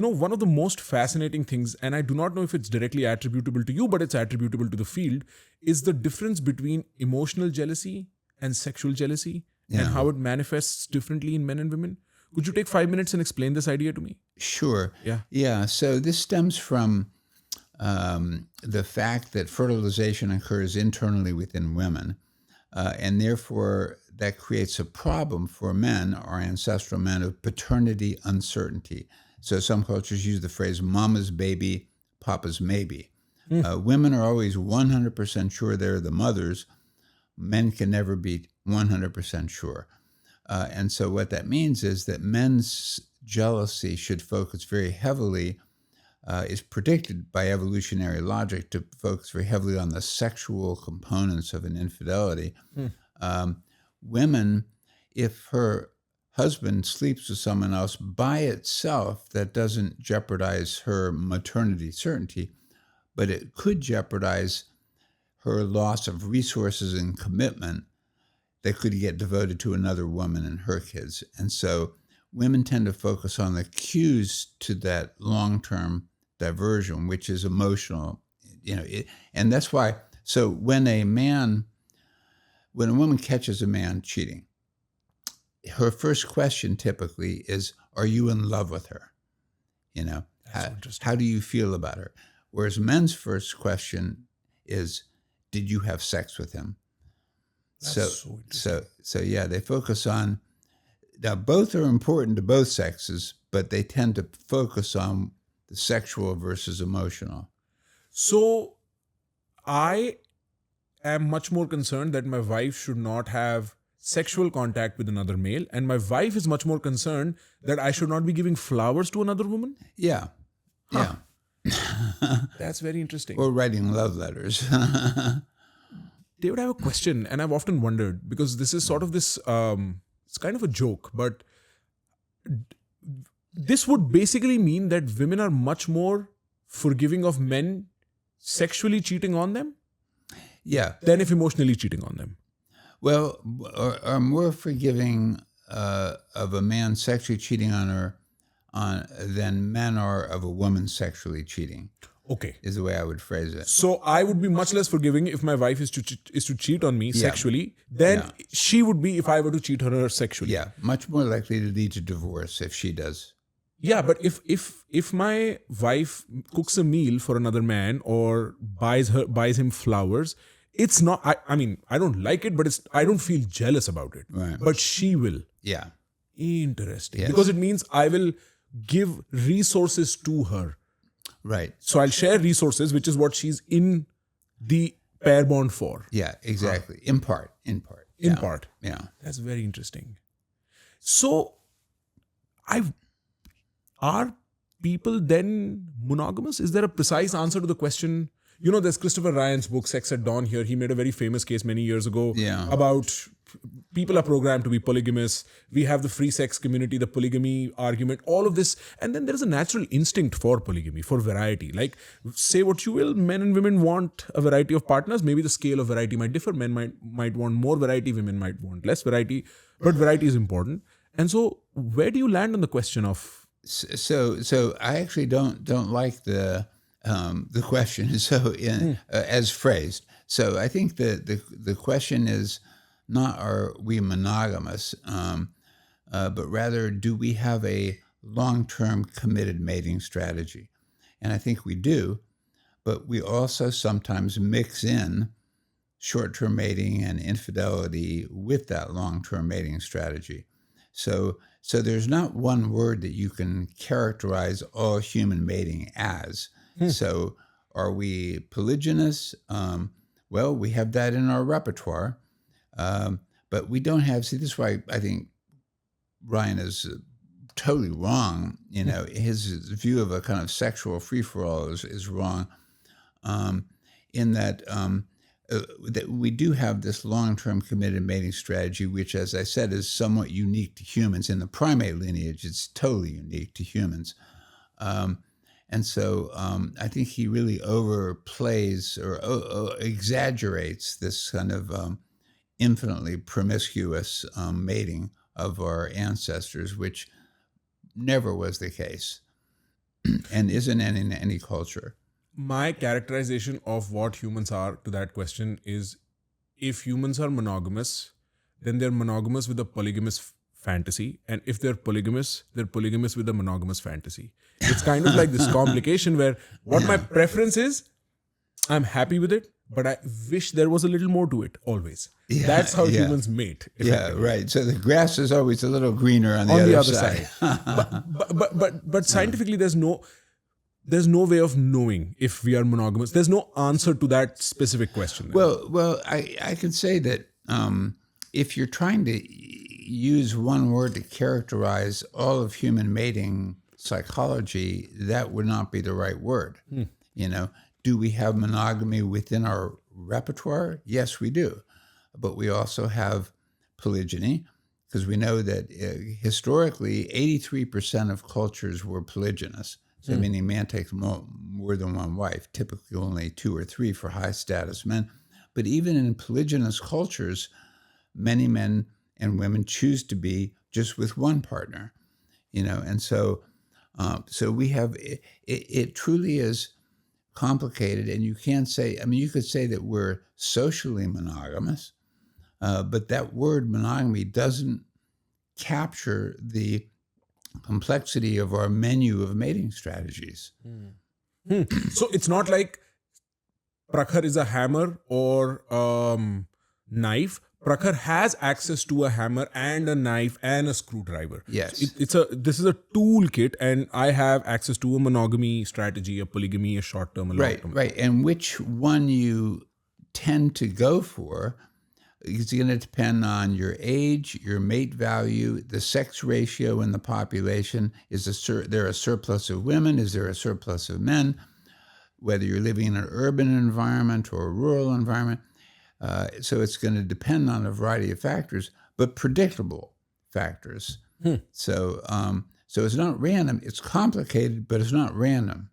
one of the most fascinating things, and I do not know if it's directly attributable to you, but it's attributable to the field, is the difference between emotional jealousy and sexual jealousy and how it manifests differently in men and women. Could you take 5 minutes and explain this idea to me? Sure. Yeah. Yeah. So this stems from the fact that fertilization occurs internally within women. And therefore, that creates a problem for men, our ancestral men, of paternity uncertainty. So some cultures use the phrase mama's baby, papa's maybe. Women are always 100% sure they're the mothers. Men can never be 100% sure. And so what that means is that men's jealousy should focus very heavily, is predicted by evolutionary logic to focus very heavily on the sexual components of an infidelity. Women, if her husband sleeps with someone else by itself, that doesn't jeopardize her maternity certainty, but it could jeopardize her loss of resources and commitment that could get devoted to another woman and her kids. And so women tend to focus on the cues to that long-term diversion, which is emotional, and that's why. So when a woman catches a man cheating, her first question typically is, "Are you in love with her? How do you feel about her?" Whereas men's first question is, "Did you have sex with him?" So yeah, they focus on. Now, both are important to both sexes, but they tend to focus on the sexual versus emotional. So I am much more concerned that my wife should not have sexual contact with another male, and my wife is much more concerned that I should not be giving flowers to another woman. Yeah. Yeah. That's very interesting. Or writing love letters. David, I have a question, and I've often wondered, because this is sort of this, it's kind of a joke, but this would basically mean that women are much more forgiving of men sexually cheating on them than if emotionally cheating on them. Well, are more forgiving of a man sexually cheating on her than men are of a woman sexually cheating. Okay. Is the way I would phrase it. So I would be much less forgiving if my wife is to cheat on me sexually than she would be if I were to cheat on her sexually. Yeah, much more likely to lead to divorce if she does. Yeah, but if my wife cooks a meal for another man or buys him flowers, it's not. I mean, I don't like it, but I don't feel jealous about it. Right. But she will. Yeah. Interesting. Yes. Because it means I will give resources to her. Right. So I'll share resources, which is what she's in the pair bond for. Yeah, exactly. In part. In Yeah. part. Yeah. That's very interesting. So are people then monogamous? Is there a precise answer to the question? There's Christopher Ryan's book, Sex at Dawn here. He made a very famous case many years ago about people are programmed to be polygamous. We have the free sex community, the polygamy argument, all of this. And then there is a natural instinct for polygamy, for variety. Like, say what you will, men and women want a variety of partners. Maybe the scale of variety might differ. Men might want more variety, women might want less variety. But variety is important. And so where do you land on the question of... So I actually don't like the question as phrased. So I think the question is not are we monogamous, but rather do we have a long-term committed mating strategy? And I think we do, but we also sometimes mix in short-term mating and infidelity with that long-term mating strategy. So there's not one word that you can characterize all human mating as. So are we polygynous? Well, we have that in our repertoire, but we don't have, this is why I think Ryan is totally wrong. His view of a kind of sexual free-for-all is wrong, in that we do have this long-term committed mating strategy, which, as I said, is somewhat unique to humans. In the primate lineage, it's totally unique to humans. And so I think he really overplays or exaggerates this kind of infinitely promiscuous mating of our ancestors, which never was the case. and isn't in any culture. My characterization of what humans are to that question is, if humans are monogamous, then they're monogamous with a polygamous fantasy. And if they're polygamous with a monogamous fantasy. It's kind of like this complication where what my preference is, I'm happy with it, but I wish there was a little more to it always. That's how humans mate. Yeah, right. So the grass is always a little greener on the other side. But scientifically, there's no way of knowing if we are monogamous. There's no answer to that specific question. Well, I can say that if you're trying to use one word to characterize all of human mating psychology, that would not be the right word. You know, do we have monogamy within our repertoire? Yes, we do. But we also have polygyny, because we know that historically 83% of cultures were polygynous. So meaning man takes more than one wife, typically only 2 or 3 for high status men. But even in polygynous cultures, many men and women choose to be just with one partner, you know. And so we have, it truly is complicated. And you can't say, I mean, you could say that we're socially monogamous, but that word monogamy doesn't capture the complexity of our menu of mating strategies. So it's not like Prakhar is a hammer or knife. Prakhar has access to a hammer and a knife and a screwdriver. Yes. So this is a toolkit, and I have access to a monogamy strategy, a polygamy, a short term, a long term. Right. And which one you tend to go for is going to depend on your age, your mate value, the sex ratio in the population. Is there a surplus of women? Is there a surplus of men? Whether you're living in an urban environment or a rural environment. So it's going to depend on a variety of factors, but predictable factors. So it's not random. It's complicated, but it's not random.